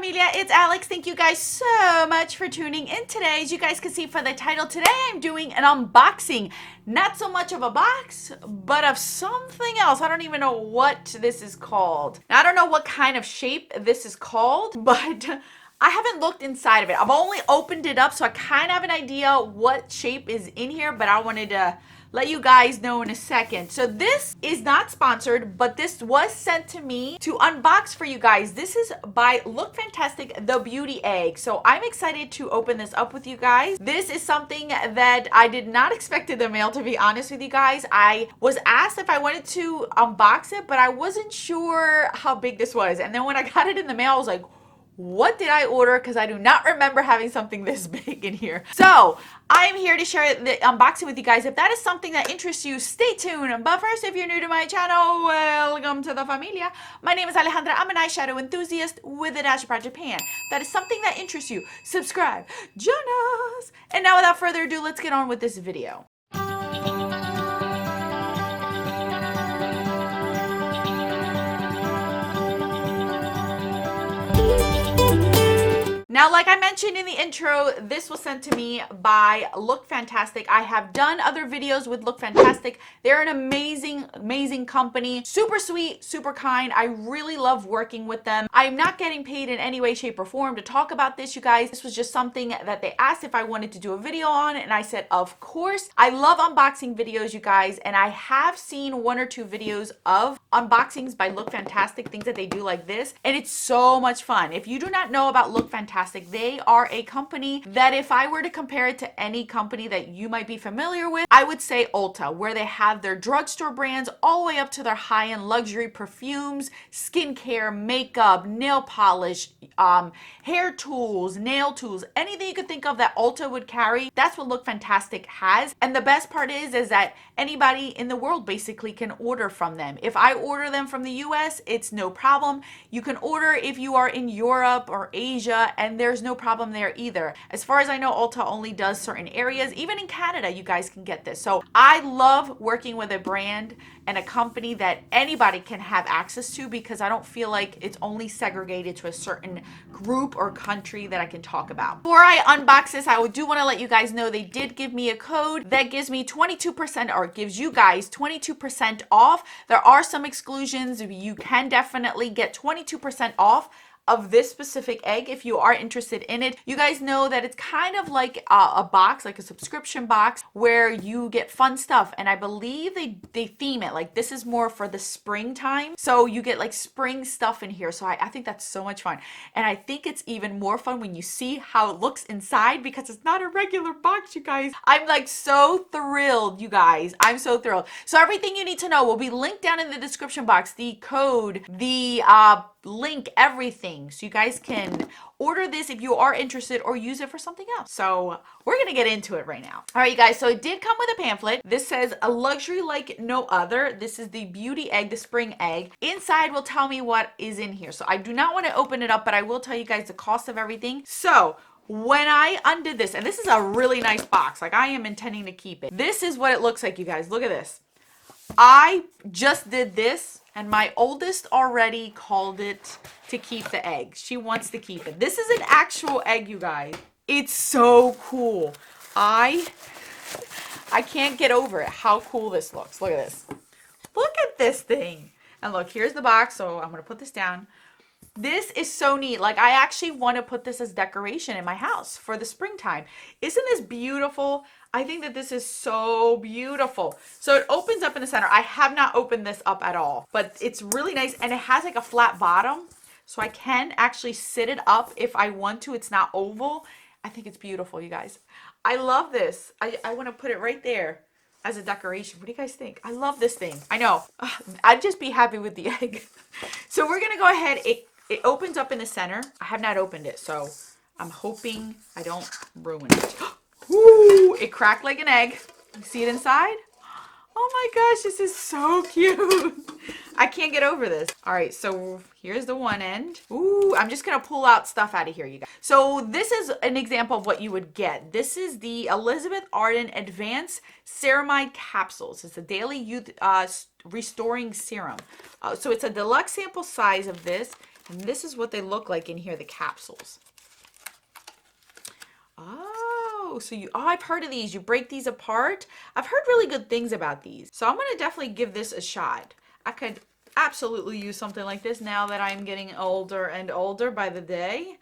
familia, it's Alex. Thank you guys so much for tuning in today. As you guys can see for the title, today I'm doing an unboxing. Not so much of a box, but of something else. I don't even know what this is called. Now, I don't know what kind of shape this is called, but I haven't looked inside of it. I've only opened it up, so I kind of have an idea what shape is in here, but I wanted to let you guys know in a second. So this is not sponsored, but this was sent to me to unbox for you guys. This is by LookFantastic, the Beauty Egg. So I'm excited to open this up with you guys. This is something that I did not expect in the mail, to be honest with you guys. I was asked if I wanted to unbox it, but I wasn't sure how big this was. And then when I got it in the mail, I was like, what did I order? Because I do not remember having something this big in here. So I am here to share the unboxing with you guys. If that is something that interests you, stay tuned. But first, if you're new to my channel, welcome to the familia. My name is Alejandra. I'm an eyeshadow enthusiast with a dash of Pride Japan. If that is something that interests you, subscribe, join us. And now without further ado, let's get on with this video. Now, like I mentioned in the intro, this was sent to me by LookFantastic. I have done other videos with LookFantastic. They're an amazing, amazing company. Super sweet, super kind. I really love working with them. I'm not getting paid in any way, shape, or form to talk about this, you guys. This was just something that they asked if I wanted to do a video on, and I said, of course. I love unboxing videos, you guys, and I have seen one or two videos of unboxings by LookFantastic, things that they do like this, and it's so much fun. If you do not know about LookFantastic, they are a company that if I were to compare it to any company that you might be familiar with, I would say Ulta, where they have their drugstore brands all the way up to their high-end luxury perfumes, skincare, makeup, nail polish, hair tools, nail tools, anything you could think of that Ulta would carry. That's what LookFantastic has. And the best part is that anybody in the world basically can order from them. If I order them from the US, it's no problem. You can order if you are in Europe or Asia, and there's no problem there either. As far as I know, Ulta only does certain areas. Even in Canada, you guys can get this. So I love working with a brand and a company that anybody can have access to, because I don't feel like it's only segregated to a certain group or country that I can talk about. Before I unbox this, I do want to let you guys know they did give me a code that gives me 22%, or gives you guys 22% off. There are some exclusions. You can definitely get 22% off of this specific egg if you are interested in it. You guys know that it's kind of like a box, like a subscription box, where you get fun stuff, and I believe they theme it like this is more for the springtime, so you get like spring stuff in here. So I think that's so much fun, and I think it's even more fun when you see how it looks inside, because it's not a regular box, you guys. I'm like so thrilled, you guys. I'm so thrilled. So everything you need to know will be linked down in the description box, the code, the link, everything, so you guys can order this if you are interested or use it for something else. So we're gonna get into it right now. All right, you guys, so it did come with a pamphlet. This says a luxury like no other. This is the Beauty Egg, the spring egg. Inside will tell me what is in here. So I do not want to open it up, but I will tell you guys the cost of everything. So when I undid this, and this is a really nice box, like I am intending to keep it. This is what it looks like, you guys. Look at this. I just did this, and my oldest already called it to keep the egg. She wants to keep it. This is an actual egg, you guys. It's so cool. I can't get over it, how cool this looks. Look at this. Look at this thing. And look, here's the box. So I'm going to put this down. This is so neat. Like, I actually want to put this as decoration in my house for the springtime. Isn't this beautiful? I think that this is so beautiful. So it opens up in the center. I have not opened this up at all, but it's really nice, and it has like a flat bottom, so I can actually sit it up if I want to. It's not oval. I think it's beautiful, you guys. I love this. I want to put it right there as a decoration. What do you guys think? I love this thing. I know. I'd just be happy with the egg. So we're going to go ahead. It opens up in the center. I have not opened it, so I'm hoping I don't ruin it. Ooh, it cracked like an egg. You see it inside? Oh my gosh, this is so cute. I can't get over this. All right, so here's the one end. Ooh, I'm just gonna pull out stuff out of here, you guys. So this is an example of what you would get. This is the Elizabeth Arden Advanced Ceramide Capsules. It's a daily youth restoring serum. So it's a deluxe sample size of this. And this is what they look like in here, the capsules. Oh, so I've heard of these. You break these apart. I've heard really good things about these. So I'm going to definitely give this a shot. I could absolutely use something like this now that I'm getting older and older by the day.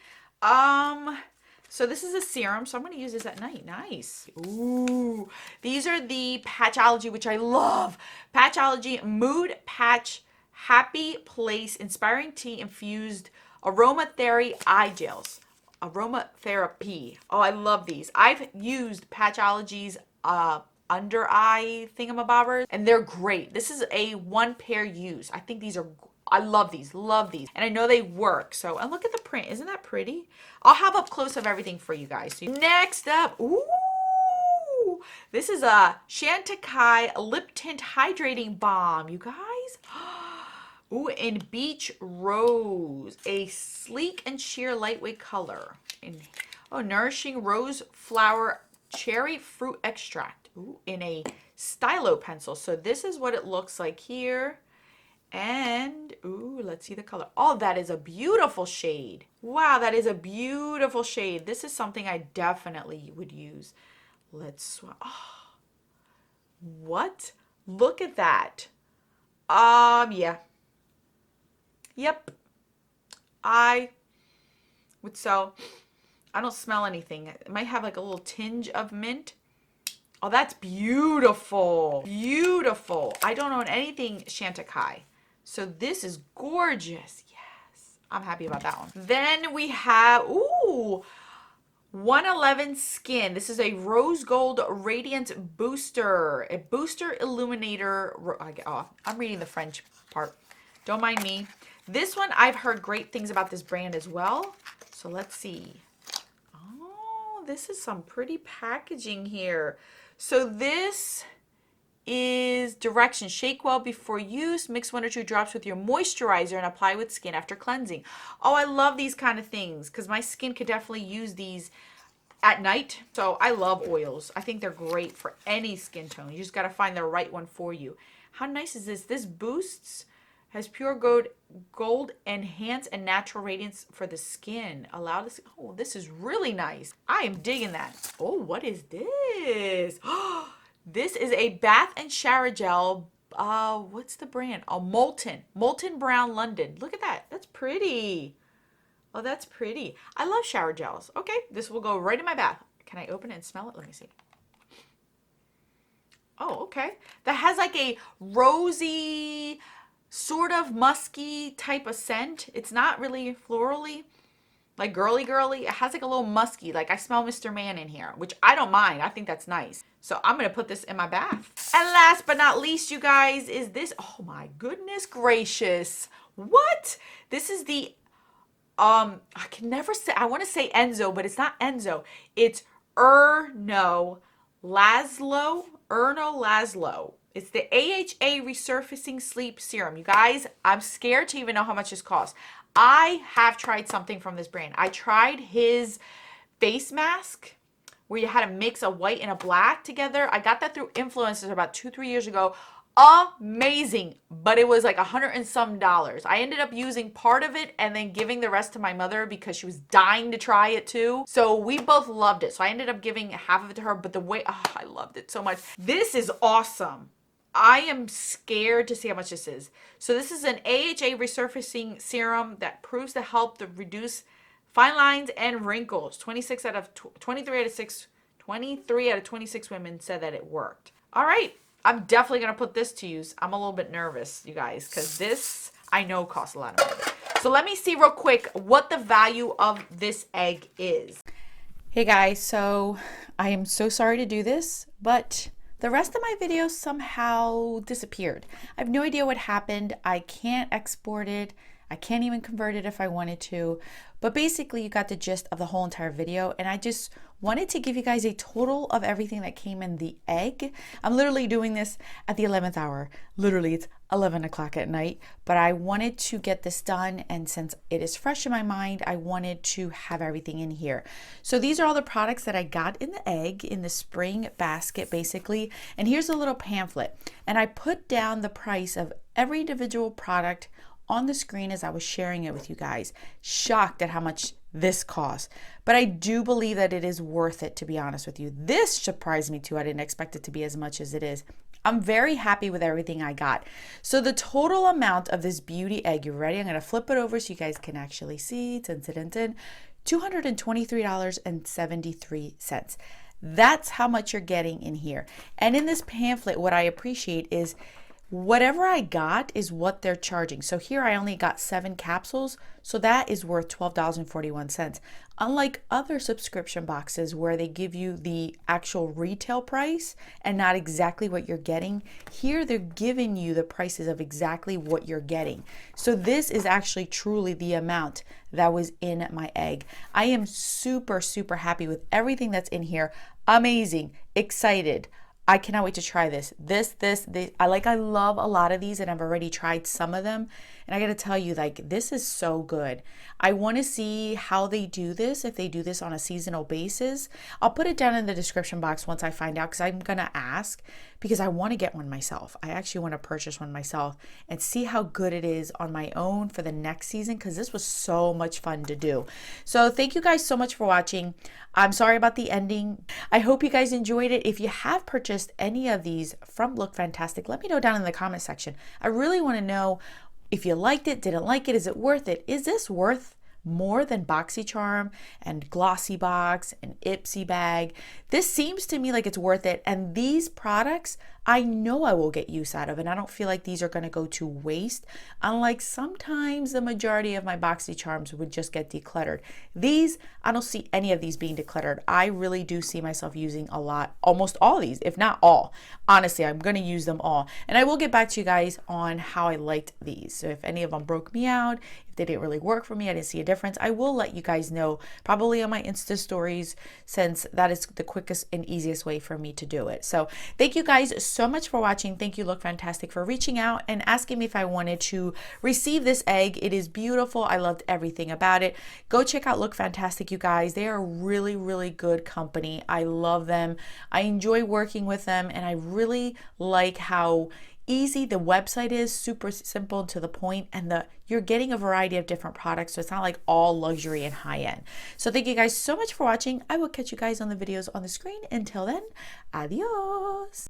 So this is a serum, so I'm going to use this at night. Nice. Ooh, these are the Patchology, which I love. Patchology Mood Patch Happy Place Inspiring Tea Infused Aromatherapy Eye Gels. Aromatherapy. Oh, I love these. I've used Patchology's under eye thingamabobbers, and they're great. This is a one pair use. I think these are, I love these, and I know they work. So, and look at the print. Isn't that pretty? I'll have up close of everything for you guys. So next up, ooh, this is a Chantecaille Lip Tint Hydrating Balm, you guys. Ooh, in Beach Rose, a sleek and sheer lightweight color. Nourishing Rose Flower Cherry Fruit Extract. Ooh, in a stylo pencil. So this is what it looks like here. And, ooh, let's see the color. Oh, that is a beautiful shade. Wow, that is a beautiful shade. This is something I definitely would use. Let's, oh, what? Look at that. Yeah. Yep. I would sell. I don't smell anything. It might have like a little tinge of mint. Oh, that's beautiful. Beautiful. I don't own anything Chantecaille. So this is gorgeous. Yes. I'm happy about that one. Then we have, ooh, 111 Skin. This is a Rose Gold Radiant Booster. A booster illuminator. Oh, I'm reading the French part. Don't mind me. This one, I've heard great things about this brand as well. So let's see. Oh, this is some pretty packaging here. So this is directions. Shake well before use. Mix 1 or 2 drops with your moisturizer and apply with skin after cleansing. Oh, I love these kind of things because my skin could definitely use these at night. So I love oils. I think they're great for any skin tone. You just got to find the right one for you. How nice is this? This boosts, has pure gold enhance and natural radiance for the skin. Allow this. Oh, this is really nice. I am digging that. Oh, what is this? This is a bath and shower gel. What's the brand? Oh, Molten Brown London. Look at that. That's pretty. Oh, that's pretty. I love shower gels. Okay, this will go right in my bath. Can I open it and smell it? Let me see. Oh, okay. That has like a rosy, sort of musky type of scent. It's not really florally, like girly. It has like a little musky, like I smell Mr. Man in here, which I don't mind. I think that's nice. So I'm going to put this in my bath. And last but not least, you guys, is this. Oh my goodness gracious. What? This is the, I can never say, I want to say Enzo, but it's not Enzo. It's Erno Laszlo. It's the AHA Resurfacing Sleep Serum. You guys, I'm scared to even know how much this costs. I have tried something from this brand. I tried his face mask where you had to mix a white and a black together. I got that through influencers about 2-3 years ago. Amazing, but it was like $100 and some. I ended up using part of it and then giving the rest to my mother because she was dying to try it too. So we both loved it. So I ended up giving half of it to her, but the way, I loved it so much. This is awesome. I am scared to see how much this is. So this is an AHA resurfacing serum that proves to help to reduce fine lines and wrinkles. 23 out of 26 women said that it worked. All right. I'm definitely going to put this to use. I'm a little bit nervous, you guys, because this, I know, costs a lot of money. So let me see real quick what the value of this egg is. Hey guys, so I am so sorry to do this, but the rest of my video somehow disappeared. I have no idea what happened. I can't export it. I can't even convert it if I wanted to. But basically, you got the gist of the whole entire video. And I just wanted to give you guys a total of everything that came in the egg. I'm literally doing this at the 11th hour. Literally, it's 11 o'clock at night. But I wanted to get this done. And since it is fresh in my mind, I wanted to have everything in here. So these are all the products that I got in the egg, in the spring basket, basically. And here's a little pamphlet. And I put down the price of every individual product on the screen as I was sharing it with you guys. Shocked at how much this costs, but I do believe that it is worth it, to be honest with you. This surprised me too. I didn't expect it to be as much as it is. I'm very happy with everything I got. So the total amount of this beauty egg, you ready? I'm going to flip it over so you guys can actually see. $223.73. That's how much you're getting in here. And in this pamphlet, what I appreciate is whatever I got is what they're charging. So here I only got 7 capsules, so that is worth $12.41. Unlike other subscription boxes where they give you the actual retail price and not exactly what you're getting, here they're giving you the prices of exactly what you're getting. So this is actually truly the amount that was in my egg. I am super, super happy with everything that's in here. Amazing, excited. I cannot wait to try this. I love a lot of these, and I've already tried some of them. And I got to tell you, like, this is so good. I want to see how they do this, if they do this on a seasonal basis. I'll put it down in the description box once I find out, because I'm going to ask, because I want to get one myself. I actually want to purchase one myself and see how good it is on my own for the next season, because this was so much fun to do. So thank you guys so much for watching. I'm sorry about the ending. I hope you guys enjoyed it. If you have purchased any of these from LookFantastic, let me know down in the comment section. I really want to know if you liked it, didn't like it, is it worth it? Is this worth more than BoxyCharm and Glossy Box and Ipsy Bag? This seems to me like it's worth it. And these products, I know I will get use out of, and I don't feel like these are going to go to waste. Unlike sometimes the majority of my BoxyCharms would just get decluttered. These, I don't see any of these being decluttered. I really do see myself using a lot, almost all of these, if not all. Honestly, I'm going to use them all. And I will get back to you guys on how I liked these. So if any of them broke me out, if they didn't really work for me, I didn't see a difference, I will let you guys know, probably on my Insta stories, since that is the quickest and easiest way for me to do it. So thank you guys so much for watching. Thank you, LookFantastic, for reaching out and asking me if I wanted to receive this egg. It is beautiful. I loved everything about it. Go check out LookFantastic, you guys. They are a really, really good company. I love them. I enjoy working with them, and I really like how easy the website is, super simple and to the point, and you're getting a variety of different products, so it's not like all luxury and high-end. So thank you guys so much for watching. I will catch you guys on the videos on the screen. Until then, adios.